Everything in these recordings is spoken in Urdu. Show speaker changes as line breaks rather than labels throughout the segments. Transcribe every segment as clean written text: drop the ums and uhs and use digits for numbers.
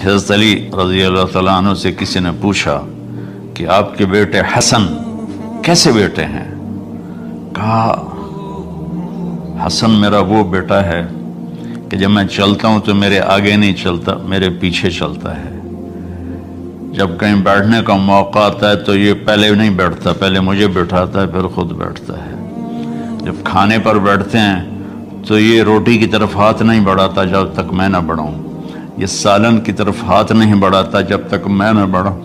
حضرت علی رضی اللہ تعالیٰ عنہ سے کسی نے پوچھا کہ آپ کے بیٹے حسن کیسے بیٹے ہیں؟ کہا حسن میرا وہ بیٹا ہے کہ جب میں چلتا ہوں تو میرے آگے نہیں چلتا، میرے پیچھے چلتا ہے۔ جب کہیں بیٹھنے کا موقع آتا ہے تو یہ پہلے نہیں بیٹھتا، پہلے مجھے بٹھاتا ہے پھر خود بیٹھتا ہے۔ جب کھانے پر بیٹھتے ہیں تو یہ روٹی کی طرف ہاتھ نہیں بڑھاتا جب تک میں نہ بڑھاؤں، یہ سالن کی طرف ہاتھ نہیں بڑھاتا جب تک میں نہ بڑھاؤں۔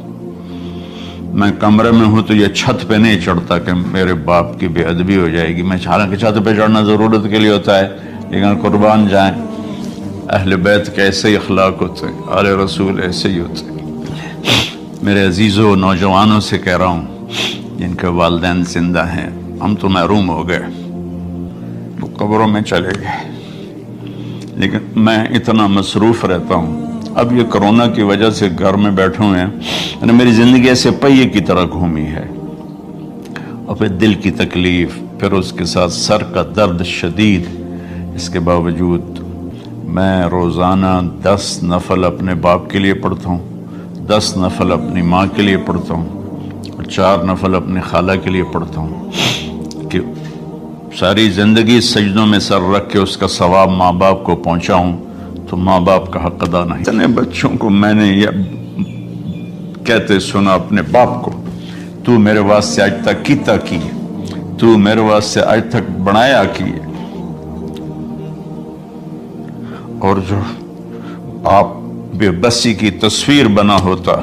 میں کمرے میں ہوں تو یہ چھت پہ نہیں چڑھتا کہ میرے باپ کی بے ادبی ہو جائے گی۔ میں حالانکہ چھت پہ چڑھنا ضرورت کے لیے ہوتا ہے، لیکن قربان جائیں اہل بیت کے ایسے ہی اخلاق ہوتے ہیں، آل رسول ایسے ہی ہوتے ہیں۔ میرے عزیزوں نوجوانوں سے کہہ رہا ہوں جن کے والدین زندہ ہیں، ہم تو محروم ہو گئے، وہ قبروں میں چلے گئے، لیکن میں اتنا مصروف رہتا ہوں۔ اب یہ کرونا کی وجہ سے گھر میں بیٹھے ہوئے ہیں، یعنی میری زندگی ایسے پہیے کی طرح گھومی ہے، اور پھر دل کی تکلیف، پھر اس کے ساتھ سر کا درد شدید۔ اس کے باوجود میں روزانہ 10 نفل اپنے باپ کے لیے پڑھتا ہوں، 10 نفل اپنی ماں کے لیے پڑھتا ہوں، اور 4 نفل اپنی خالہ کے لیے پڑھتا ہوں کہ ساری زندگی سجدوں میں سر رکھ کے اس کا ثواب ماں باپ کو پہنچاؤں، تو ماں باپ کا حق ادا نہیں۔ اتنے بچوں کو میں نے یہ کہتے سنا اپنے باپ کو، تو میرے واسطے آج تک کیتا کی ہے، تو میرے واسطے آج تک بنایا کی ہے۔ اور جو آپ بے بسی کی تصویر بنا ہوتا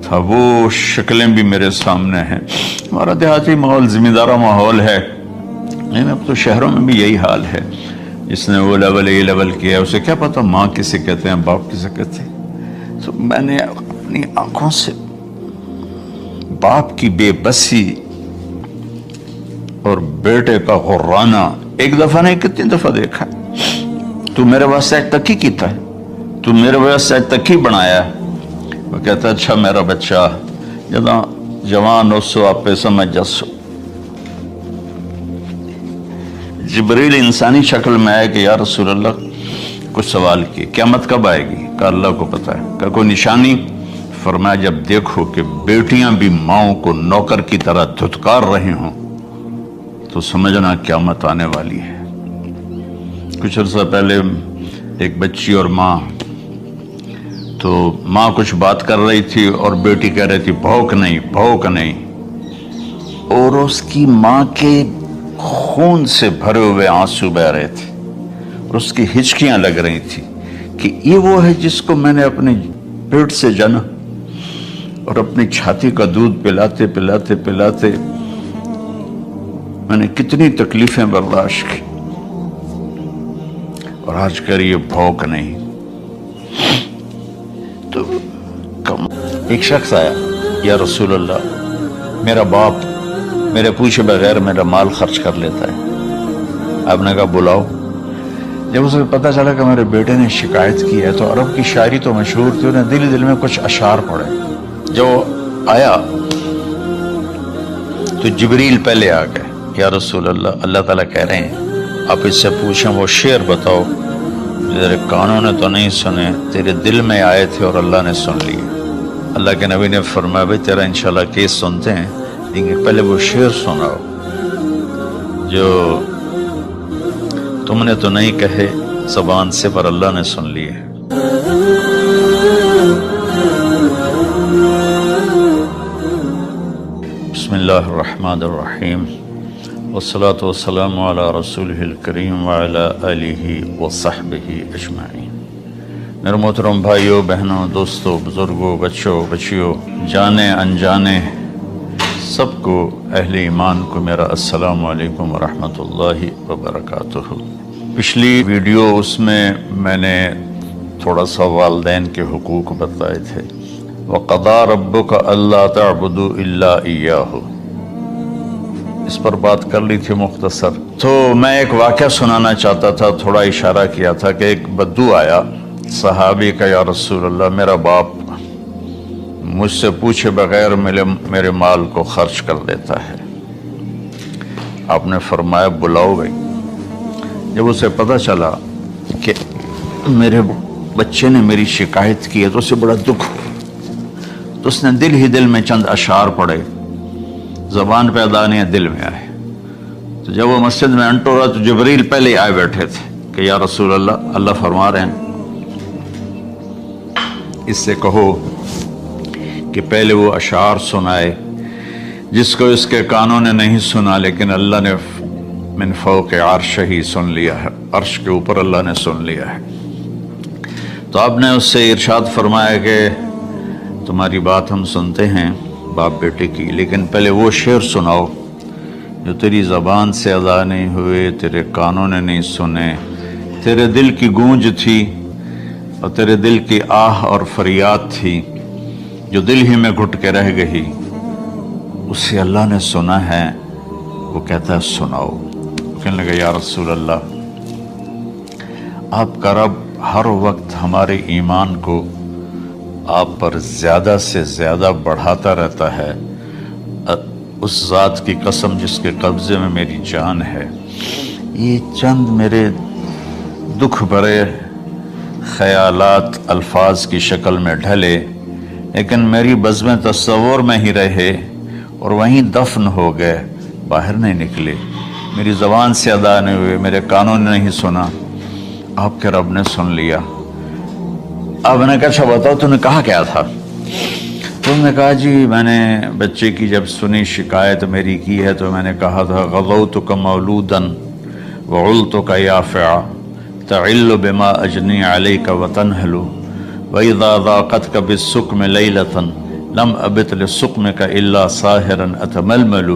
تھا وہ شکلیں بھی میرے سامنے ہیں۔ ہمارا دیہاتی ماحول زمیندارہ ماحول ہے، لیکن اب تو شہروں میں بھی یہی حال ہے۔ جس نے وہ لیول اے لیول کیا اسے کیا پتا ماں کسے کہتے ہیں، باپ کسے کہتے ہیں۔ تو میں نے اپنی آنکھوں سے باپ کی بے بسی اور بیٹے کا غرانہ ایک دفعہ نہیں کتنی دفعہ دیکھا۔ تو میرے واسطے آج تک ہی کیتا ہے، تو میرے واسطے آج تک ہی بنایا ہے۔ وہ کہتا ہے اچھا میرا بچہ جداں جوان ہو سو آپ پہ سمجھ جسو۔ جبریل انسانی شکل میں آئے کہ یا رسول اللہ کچھ سوال کیے، قیامت کب آئے گی؟ کہ اللہ کو پتہ ہے۔ کہ کوئی نشانی؟ فرمایا جب دیکھو کہ بیٹیاں بھی ماؤں کو نوکر کی طرح دھتکار رہے ہوں تو سمجھنا قیامت آنے والی ہے۔ کچھ عرصہ پہلے ایک بچی اور ماں، تو ماں کچھ بات کر رہی تھی اور بیٹی کہہ رہی تھی بھوک نہیں بھوک نہیں، اور اس کی ماں کے خون سے بھرے ہوئے آنسو بہ رہے تھے اور اس کی ہچکیاں لگ رہی تھی کہ یہ وہ ہے جس کو میں نے اپنے پیٹ سے جنا اور اپنی چھاتی کا دودھ پلاتے پلاتے پلاتے میں نے کتنی تکلیفیں برداشت کی، اور آج کر یہ بھوک نہیں۔ تو ایک شخص آیا، یا رسول اللہ میرا باپ میرے پوچھے بغیر میرا مال خرچ کر لیتا ہے۔ آپ نے کہا بلاؤ۔ جب اسے پتہ چلا کہ میرے بیٹے نے شکایت کی ہے تو عرب کی شاعری تو مشہور تھی، انہیں دل دل میں کچھ اشعار پڑھے۔ جو آیا تو جبریل پہلے آ گئے، یا رسول اللہ اللہ تعالیٰ کہہ رہے ہیں آپ اس سے پوچھیں وہ شعر بتاؤ تیرے کانوں نے تو نہیں سنے، تیرے دل میں آئے تھے اور اللہ نے سن لیے۔ اللہ کے نبی نے فرمایا بھائی تیرا انشاءاللہ کیس سنتے ہیں، لیکن پہلے وہ شعر سناؤ جو تم نے تو نہیں کہے زبان سے پر اللہ نے سن لیے۔ بسم اللہ الرحمن الرحیم، والصلاة والسلام علی رسولہ الکریم وعلی آلہ وصحبہ اجمعین۔ میرے محترم بھائیوں بہنوں دوستوں بزرگوں بچوں بچیوں جانے انجانے سب کو اہل ایمان کو میرا السلام علیکم ورحمۃ اللہ وبرکاتہ۔ پچھلی ویڈیو اس میں نے تھوڑا سا والدین کے حقوق بتائے تھے۔ وَقَضَىٰ رَبُّكَ أَلَّا تَعْبُدُوا إِلَّا إِيَّاهُ، اس پر بات کر لی تھی مختصر۔ تو میں ایک واقعہ سنانا چاہتا تھا، تھوڑا اشارہ کیا تھا کہ ایک بدو آیا صحابی کا، یا رسول اللہ میرا باپ مجھ سے پوچھے بغیر میرے مال کو خرچ کر دیتا ہے۔ آپ نے فرمایا بلاؤ بھائی۔ جب اسے پتہ چلا کہ میرے بچے نے میری شکایت کی ہے تو اسے بڑا دکھ ہو، تو اس نے دل ہی دل میں چند اشعار پڑھے، زبان پہ ادا نہیں دل میں آئے۔ تو جب وہ مسجد میں انٹو رہا تو جبریل پہلے ہی آئے بیٹھے تھے کہ یا رسول اللہ، اللہ فرما رہے ہیں اس سے کہو کہ پہلے وہ اشعار سنائے جس کو اس کے کانوں نے نہیں سنا، لیکن اللہ نے من فوق عرش ہی سن لیا ہے، عرش کے اوپر اللہ نے سن لیا ہے۔ تو آپ نے اس سے ارشاد فرمایا کہ تمہاری بات ہم سنتے ہیں باپ بیٹے کی، لیکن پہلے وہ شعر سناؤ جو تیری زبان سے ادا نہیں ہوئے، تیرے کانوں نے نہیں سنے، تیرے دل کی گونج تھی اور تیرے دل کی آہ اور فریاد تھی جو دل ہی میں گھٹ کے رہ گئی، اسے اللہ نے سنا ہے۔ وہ کہتا ہے سناؤ۔ کہنے لگا یا رسول اللہ، آپ کا رب ہر وقت ہمارے ایمان کو آپ پر زیادہ سے زیادہ بڑھاتا رہتا ہے، اس ذات کی قسم جس کے قبضے میں میری جان ہے۔ یہ چند میرے دکھ بھرے خیالات الفاظ کی شکل میں ڈھلے، لیکن میری بزم تصور میں ہی رہے اور وہیں دفن ہو گئے، باہر نہیں نکلے، میری زبان سے ادا نہیں ہوئے، میرے کانوں نے نہیں سنا، آپ کے رب نے سن لیا۔ اب میں نے کہا اچھا بتاؤ تو نے کہا کیا تھا؟ تو انہوں نے کہا جی میں نے بچے کی جب سنی شکایت میری کی ہے تو میں نے کہا تھا غضوتک مولودا وعلتک یافعا تعل بما اجنی علیک وتنہل وإذا ضاقتك بالسقم ليلة لم أبت لسقمك إلا ساهرا أتململ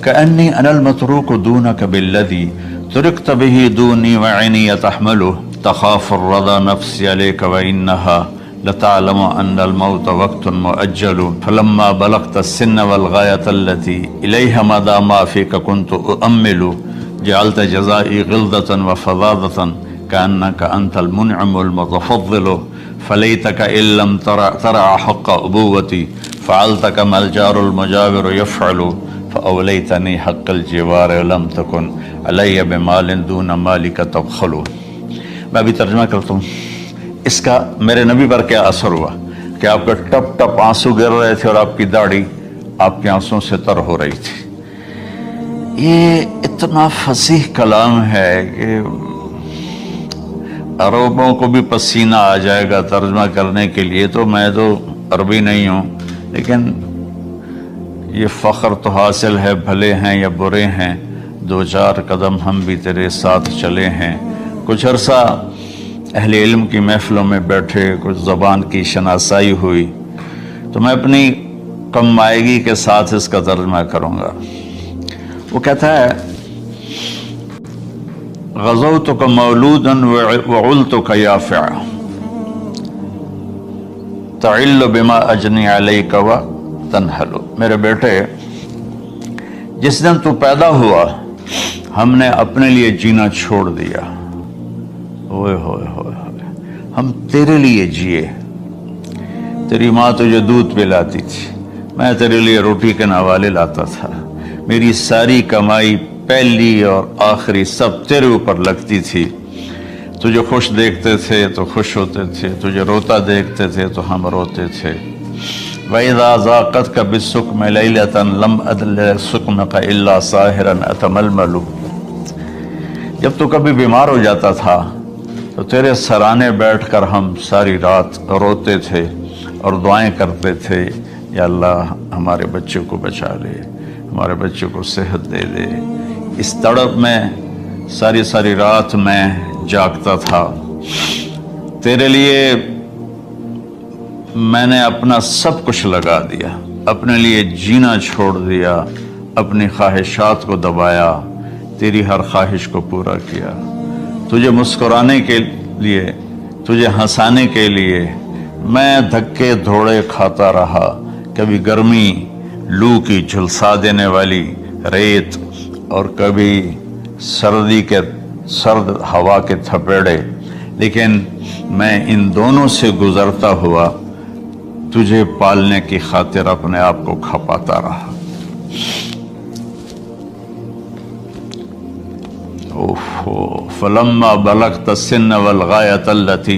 كأني أنا المتروك دونك بالذي تركت به دوني وعيني تحمله تخاف الرضا نفسي عليك وإنها لتعلم أن الموت وقت مؤجل فلما بلغت السن والغاية التي إليها مدى ما فيك كنت أؤمل جعلت جزائي غلظة وفظاظة كأنك أنت المنعم المتفضل فليتك إن لم ترع حق أبوتي فعلت كما الجار المجاور يفعل فأوليتني حق الجوار ولم تكن علي بمال دون مالك تبخل۔ میں ابھی ترجمہ کرتا ہوں اس کا میرے نبی پر کیا اثر ہوا کہ آپ کے ٹپ ٹپ آنسو گر رہے تھے اور آپ کی داڑھی آپ کے آنسوں سے تر ہو رہی تھی۔ یہ اتنا فصیح کلام ہے کہ عربوں کو بھی پسینہ آ جائے گا ترجمہ کرنے کے لیے، تو میں تو عربی نہیں ہوں، لیکن یہ فخر تو حاصل ہے، بھلے ہیں یا برے ہیں، دو چار قدم ہم بھی تیرے ساتھ چلے ہیں، کچھ عرصہ اہل علم کی محفلوں میں بیٹھے، کچھ زبان کی شناسائی ہوئی، تو میں اپنی کم مائگی کے ساتھ اس کا ترجمہ کروں گا۔ وہ کہتا ہے غزوتک مولودا وعلتک یافعا تعل بما اجنی علیک وتنہل۔ میرے بیٹے جس دن تو پیدا ہوا ہم نے اپنے لیے جینا چھوڑ دیا، ہوئے ہوئے ہوئے ہوئے، ہم تیرے لیے جیے۔ تیری ماں تجھے دودھ پلاتی تھی، میں تیرے لیے روٹی کے نوالے لاتا تھا، میری ساری کمائی پہلی اور آخری سب تیرے اوپر لگتی تھی، تجھے خوش دیکھتے تھے تو خوش ہوتے تھے، تجھے روتا دیکھتے تھے تو ہم روتے تھے۔ وَإِذَا ضَاقَتْكَ بِالسُّقْمِ لَيْلَةً لَمْ أَدْلِ سُقْمَكَ إِلَّا سَاهِرًا أَتَمَلْمَلُ۔ جب تو کبھی بیمار ہو جاتا تھا تو تیرے سرانے بیٹھ کر ہم ساری رات روتے تھے اور دعائیں کرتے تھے، یا اللہ ہمارے بچے کو بچا لے، ہمارے بچے کو صحت دے دے۔ اس تڑپ میں ساری ساری رات میں جاگتا تھا، تیرے لیے میں نے اپنا سب کچھ لگا دیا، اپنے لیے جینا چھوڑ دیا، اپنی خواہشات کو دبایا، تیری ہر خواہش کو پورا کیا، تجھے مسکرانے کے لیے، تجھے ہنسانے کے لیے میں دھکے دھوڑے کھاتا رہا، کبھی گرمی لو کی جھلسا دینے والی ریت اور کبھی سردی کے سرد ہوا کے تھپیڑے، لیکن میں ان دونوں سے گزرتا ہوا تجھے پالنے کی خاطر اپنے آپ کو کھپاتا رہا۔ فلما بلغت السن والغایۃ التی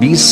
20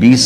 20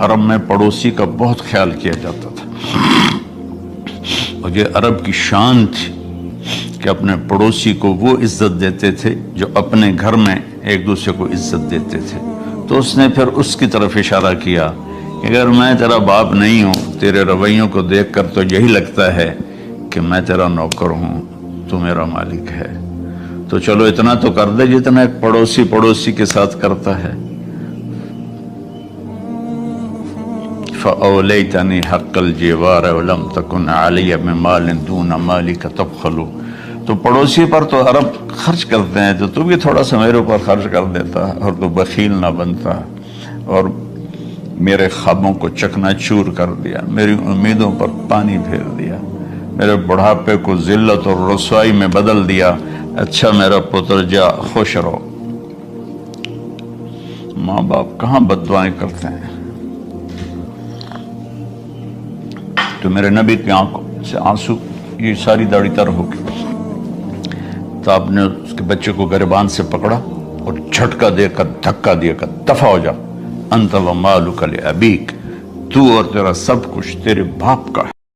عرب میں پڑوسی کا بہت خیال کیا جاتا تھا، اور یہ عرب کی شان تھی کہ اپنے پڑوسی کو وہ عزت دیتے تھے جو اپنے گھر میں ایک دوسرے کو عزت دیتے تھے۔ تو اس نے پھر اس کی طرف اشارہ کیا کہ اگر میں تیرا باپ نہیں ہوں، تیرے رویوں کو دیکھ کر تو یہی لگتا ہے کہ میں تیرا نوکر ہوں، تو میرا مالک ہے، تو چلو اتنا تو کر دے جتنا ایک پڑوسی کے ساتھ کرتا ہے۔ فَأَوْلَيْتَنِي حَقَّ الْجِوَارِ وَلَمْ تَكُنْ عَلَيَّ بِمَالٍ دُونَ مَالِكَ تَبْخَلُ۔ تو پڑوسی پر تو عرب خرچ کرتے ہیں، تو بھی تھوڑا سا میرے اوپر خرچ کر دیتا اور تو بخیل نہ بنتا، اور میرے خوابوں کو چکنا چور کر دیا، میری امیدوں پر پانی پھیر دیا، میرے بڑھاپے کو ذلت اور رسوائی میں بدل دیا۔ اچھا میرا پتر جا خوش رہو۔ ماں باپ کہاں بد دعائیں کرتے ہیں؟ تو میرے نبی کی آنکھوں سے آنسو، یہ ساری داڑھی تر ہو گئی، تو آپ نے اس کے بچے کو گریبان سے پکڑا اور جھٹکا دے کر دھکا دیا کر دفع ہو جا، انت و مالک لابیک، تو اور تیرا سب کچھ تیرے باپ کا ہے۔